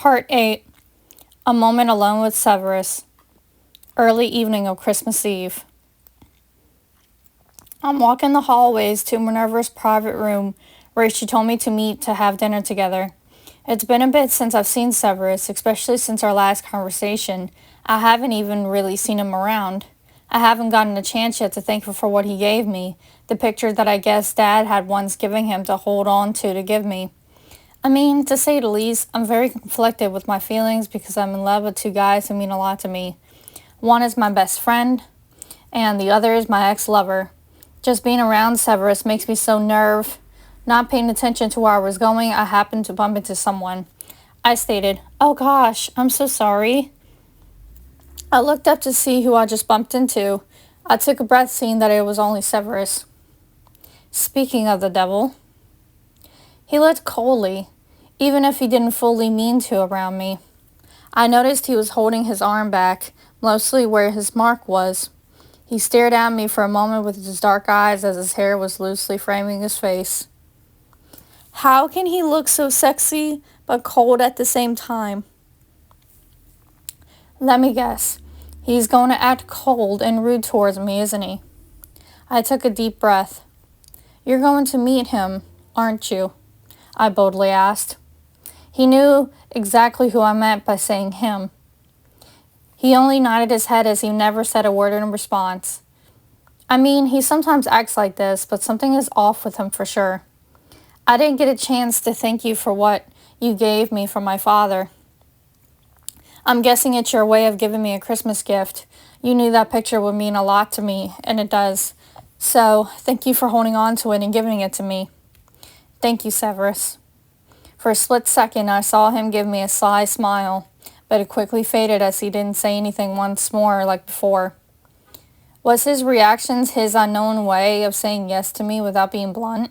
Part 8. A Moment Alone with Severus. Early evening of Christmas Eve. I'm walking the hallways to Minerva's private room where she told me to meet to have dinner together. It's been a bit since I've seen Severus, especially since our last conversation. I haven't even really seen him around. I haven't gotten a chance yet to thank him for what he gave me, the picture that I guess Dad had once given him to hold on to give me. I mean, to say the least, I'm very conflicted with my feelings because I'm in love with two guys who mean a lot to me. One is my best friend, and the other is my ex-lover. Just being around Severus makes me so nervous. Not paying attention to where I was going, I happened to bump into someone. I stated, "Oh gosh, I'm so sorry." I looked up to see who I just bumped into. I took a breath seeing that it was only Severus. Speaking of the devil, he looked coldly, even if he didn't fully mean to around me. I noticed he was holding his arm back, mostly where his mark was. He stared at me for a moment with his dark eyes as his hair was loosely framing his face. How can he look so sexy but cold at the same time? Let me guess. He's going to act cold and rude towards me, isn't he? I took a deep breath. You're going to meet him, aren't you? I boldly asked. He knew exactly who I meant by saying him. He only nodded his head as he never said a word in response. I mean, he sometimes acts like this, but something is off with him for sure. I didn't get a chance to thank you for what you gave me from my father. I'm guessing it's your way of giving me a Christmas gift. You knew that picture would mean a lot to me, and it does. So, thank you for holding on to it and giving it to me. Thank you, Severus. For a split second, I saw him give me a sly smile, but it quickly faded as he didn't say anything once more like before. Was his reactions his unknown way of saying yes to me without being blunt?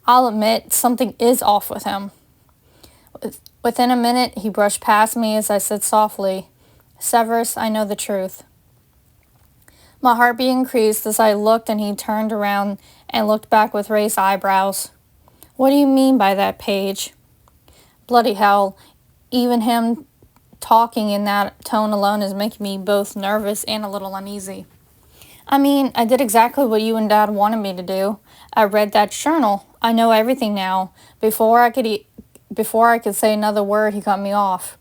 I'll admit, something is off with him. Within a minute, he brushed past me as I said softly, "Severus, I know the truth." My heartbeat increased as I looked, and he turned around and looked back with raised eyebrows. What do you mean by that, Paige? Bloody hell, even him talking in that tone alone is making me both nervous and a little uneasy. I mean, I did exactly what you and Dad wanted me to do. I read that journal. I know everything now. Before I could say another word, he cut me off.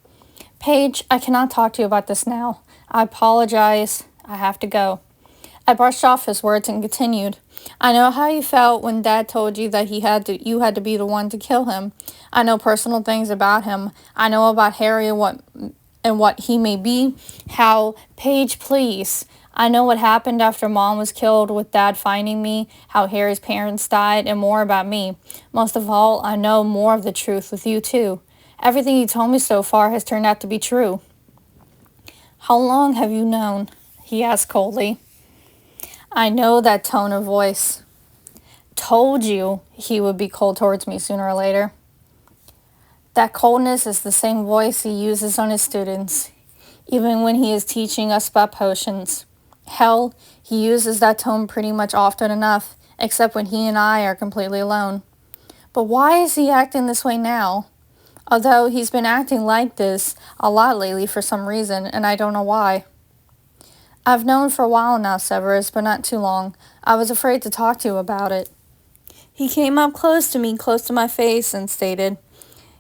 Paige, I cannot talk to you about this now. I apologize. I have to go. I brushed off his words and continued. I know how you felt when Dad told you that you had to be the one to kill him. I know personal things about him. I know about Harry and what he may be. Paige, please. I know what happened after Mom was killed with Dad finding me, how Harry's parents died, and more about me. Most of all, I know more of the truth with you too. Everything you told me so far has turned out to be true. How long have you known? He asked coldly. I know that tone of voice. Told you he would be cold towards me sooner or later. That coldness is the same voice he uses on his students, even when he is teaching us about potions. Hell, he uses that tone pretty much often enough, except when he and I are completely alone. But why is he acting this way now? Although he's been acting like this a lot lately for some reason, and I don't know why. I've known for a while now, Severus, but not too long. I was afraid to talk to you about it. He came up close to me, close to my face, and stated,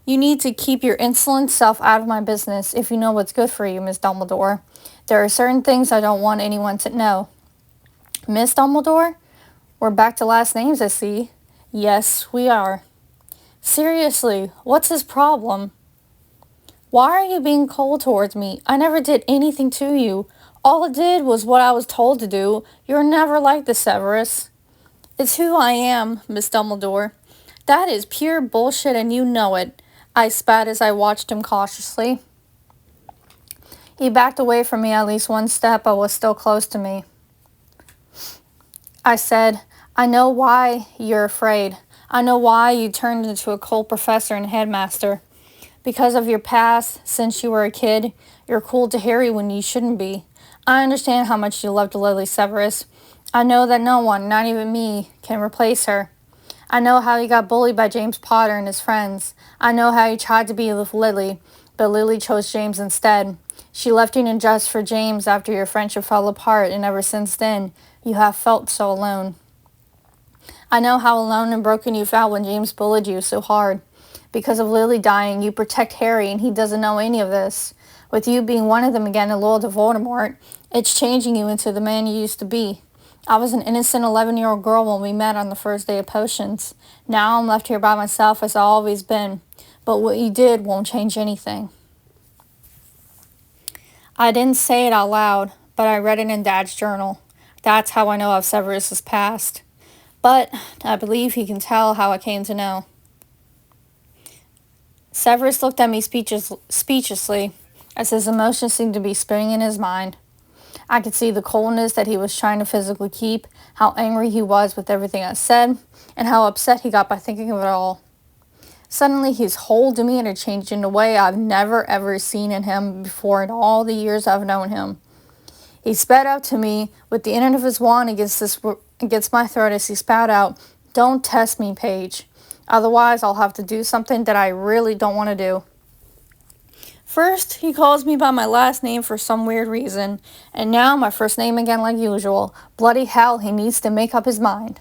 You need to keep your insolent self out of my business if you know what's good for you, Miss Dumbledore. There are certain things I don't want anyone to know. Miss Dumbledore? We're back to last names, I see. Yes, we are. Seriously, what's his problem? Why are you being cold towards me? I never did anything to you. All I did was what I was told to do. You're never like this, Severus. It's who I am, Miss Dumbledore. That is pure bullshit and you know it. I spat as I watched him cautiously. He backed away from me at least one step, but was still close to me. I said, I know why you're afraid. I know why you turned into a cold professor and headmaster. Because of your past, since you were a kid, you're cool to Harry when you shouldn't be. I understand how much you loved Lily, Severus. I know that no one, not even me, can replace her. I know how he got bullied by James Potter and his friends. I know how he tried to be with Lily, but Lily chose James instead. She left you just for James after your friendship fell apart, and ever since then, you have felt so alone. I know how alone and broken you felt when James bullied you so hard. Because of Lily dying, you protect Harry, and he doesn't know any of this. With you being one of them again and loyal to Voldemort, it's changing you into the man you used to be. I was an innocent 11-year-old girl when we met on the first day of potions. Now I'm left here by myself as I've always been. But what you did won't change anything. I didn't say it out loud, but I read it in Dad's journal. That's how I know of Severus's past. But I believe he can tell how I came to know. Severus looked at me speechlessly, as his emotions seemed to be spinning in his mind. I could see the coldness that he was trying to physically keep, how angry he was with everything I said, and how upset he got by thinking of it all. Suddenly, his whole demeanor changed in a way I've never ever seen in him before in all the years I've known him. He sped up to me with the end of his wand against my throat as he spat out, "Don't test me, Paige. Otherwise, I'll have to do something that I really don't want to do." First, he calls me by my last name for some weird reason, and now my first name again like usual. Bloody hell, he needs to make up his mind.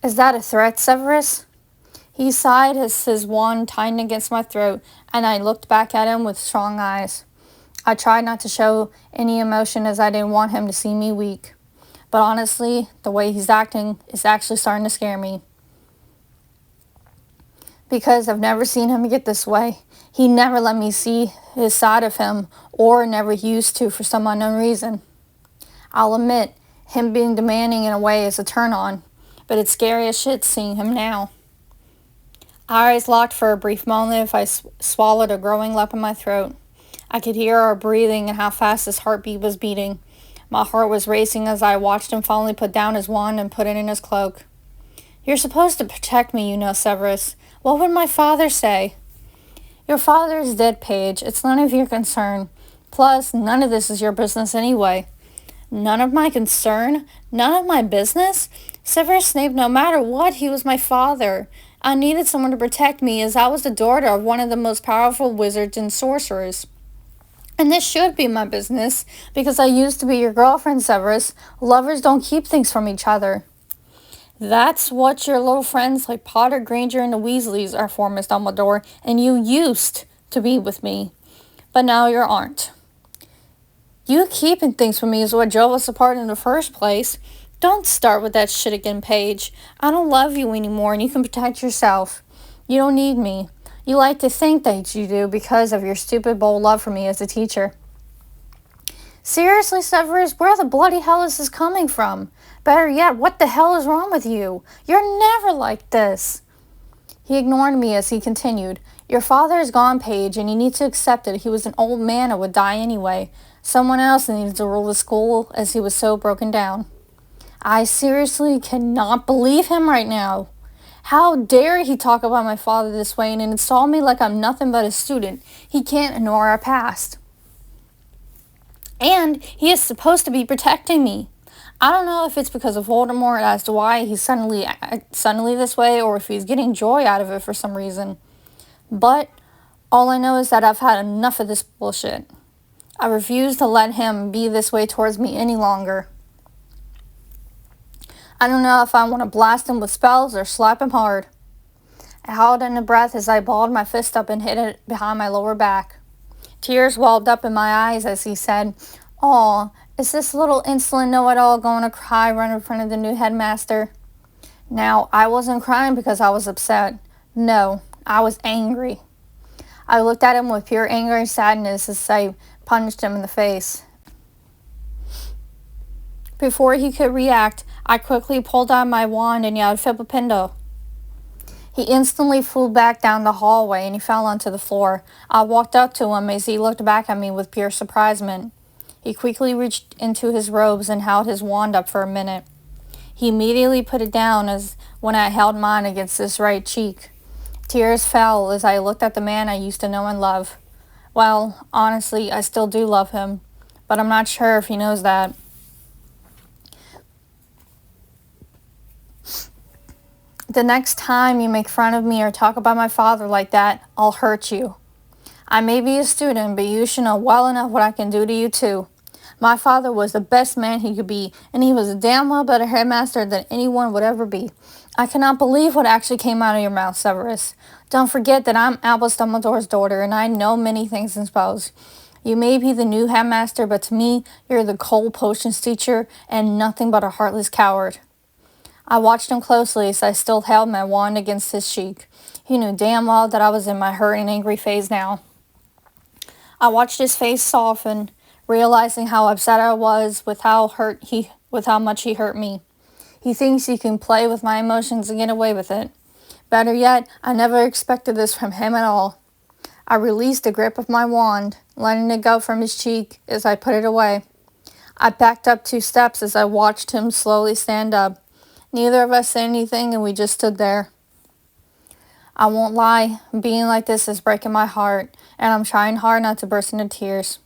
"Is that a threat, Severus?" He sighed as his wand tightened against my throat, and I looked back at him with strong eyes. I tried not to show any emotion as I didn't want him to see me weak. But honestly, the way he's acting is actually starting to scare me. Because I've never seen him get this way. He never let me see his side of him, or never used to for some unknown reason. I'll admit, him being demanding in a way is a turn-on, but it's scary as shit seeing him now. Our eyes locked for a brief moment as I swallowed a growing lump in my throat. I could hear our breathing and how fast his heartbeat was beating. My heart was racing as I watched him finally put down his wand and put it in his cloak. "You're supposed to protect me, you know, Severus. What would my father say?" "Your father is dead, Paige. It's none of your concern. Plus, none of this is your business anyway." "None of my concern? None of my business? Severus Snape, no matter what, he was my father. I needed someone to protect me as I was the daughter of one of the most powerful wizards and sorcerers. And this should be my business, because I used to be your girlfriend, Severus. Lovers don't keep things from each other." "That's what your little friends like Potter, Granger, and the Weasleys are for, Miss Dumbledore, and you used to be with me. But now you aren't. You keeping things from me is what drove us apart in the first place. Don't start with that shit again, Paige. I don't love you anymore, and you can protect yourself. You don't need me. You like to think that you do because of your stupid, bold love for me as a teacher." "Seriously, Severus, where the bloody hell is this coming from? Better yet, what the hell is wrong with you? You're never like this." He ignored me as he continued, "Your father is gone, Paige, and you need to accept it. He was an old man and would die anyway. Someone else needed to rule the school as he was so broken down." I seriously cannot believe him right now. How dare he talk about my father this way and install me like I'm nothing but a student. He can't ignore our past. And he is supposed to be protecting me. I don't know if it's because of Voldemort as to why he's suddenly this way, or if he's getting joy out of it for some reason. But all I know is that I've had enough of this bullshit. I refuse to let him be this way towards me any longer. I don't know if I want to blast him with spells or slap him hard. I held in a breath as I balled my fist up and hid it behind my lower back. Tears welled up in my eyes as he said, "Aw, is this little insolent know-it-all going to cry right in front of the new headmaster?" Now, I wasn't crying because I was upset. No, I was angry. I looked at him with pure anger and sadness as I punched him in the face. Before he could react, I quickly pulled out my wand and yelled, "Flipendo." He instantly flew back down the hallway and he fell onto the floor. I walked up to him as he looked back at me with pure surprisement. He quickly reached into his robes and held his wand up for a minute. He immediately put it down as when I held mine against his right cheek. Tears fell as I looked at the man I used to know and love. Well, honestly, I still do love him, but I'm not sure if he knows that. The next time you make fun of me or talk about my father like that, I'll hurt you. I may be a student, but you should know well enough what I can do to you too. My father was the best man he could be, and he was a damn well better headmaster than anyone would ever be. I cannot believe what actually came out of your mouth, Severus. Don't forget that I'm Albus Dumbledore's daughter, and I know many things and spells. You may be the new headmaster, but to me, you're the cold potions teacher and nothing but a heartless coward. I watched him closely as I still held my wand against his cheek. He knew damn well that I was in my hurt and angry phase now. I watched his face soften, realizing how upset I was with how much he hurt me. He thinks he can play with my emotions and get away with it. Better yet, I never expected this from him at all. I released the grip of my wand, letting it go from his cheek as I put it away. I backed up 2 steps as I watched him slowly stand up. Neither of us said anything, and we just stood there. I won't lie, being like this is breaking my heart, and I'm trying hard not to burst into tears.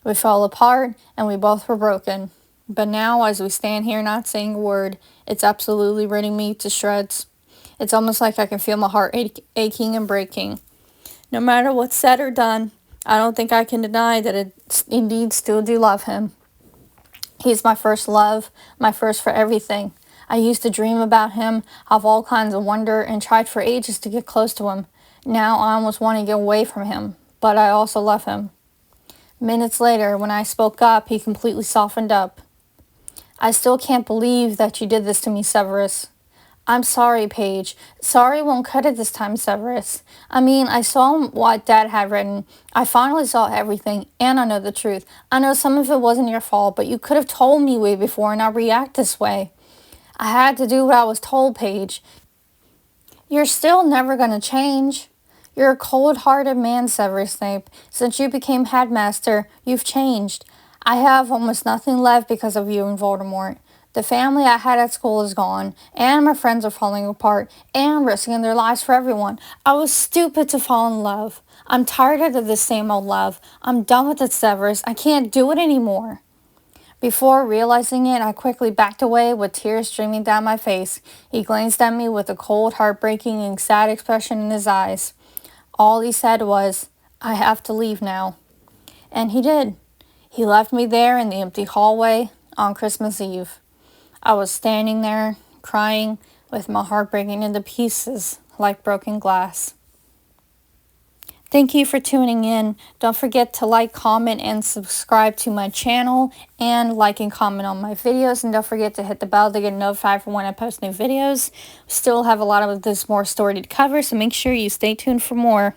We fell apart, and we both were broken. But now, as we stand here not saying a word, it's absolutely ripping me to shreds. It's almost like I can feel my heart aching and breaking. No matter what's said or done, I don't think I can deny that I indeed still do love him. He's my first love, my first for everything. I used to dream about him, have all kinds of wonder, and tried for ages to get close to him. Now I almost want to get away from him, but I also love him. Minutes later, when I spoke up, he completely softened up. I still can't believe that you did this to me, Severus. I'm sorry, Paige. Sorry won't cut it this time, Severus. I mean, I saw what Dad had written. I finally saw everything, and I know the truth. I know some of it wasn't your fault, but you could have told me way before and not react this way. I had to do what I was told, Paige. You're still never going to change. You're a cold-hearted man, Severus Snape. Since you became headmaster, you've changed. I have almost nothing left because of you and Voldemort. The family I had at school is gone, and my friends are falling apart, and risking their lives for everyone. I was stupid to fall in love. I'm tired of this same old love. I'm done with it, Severus. I can't do it anymore. Before realizing it, I quickly backed away with tears streaming down my face. He glanced at me with a cold, heartbreaking, and sad expression in his eyes. All he said was, "I have to leave now." And he did. He left me there in the empty hallway on Christmas Eve. I was standing there, crying, with my heart breaking into pieces like broken glass. Thank you for tuning in. Don't forget to like, comment, and subscribe to my channel, and like and comment on my videos, and don't forget to hit the bell to get notified for when I post new videos. We still have a lot of this more story to cover, so make sure you stay tuned for more.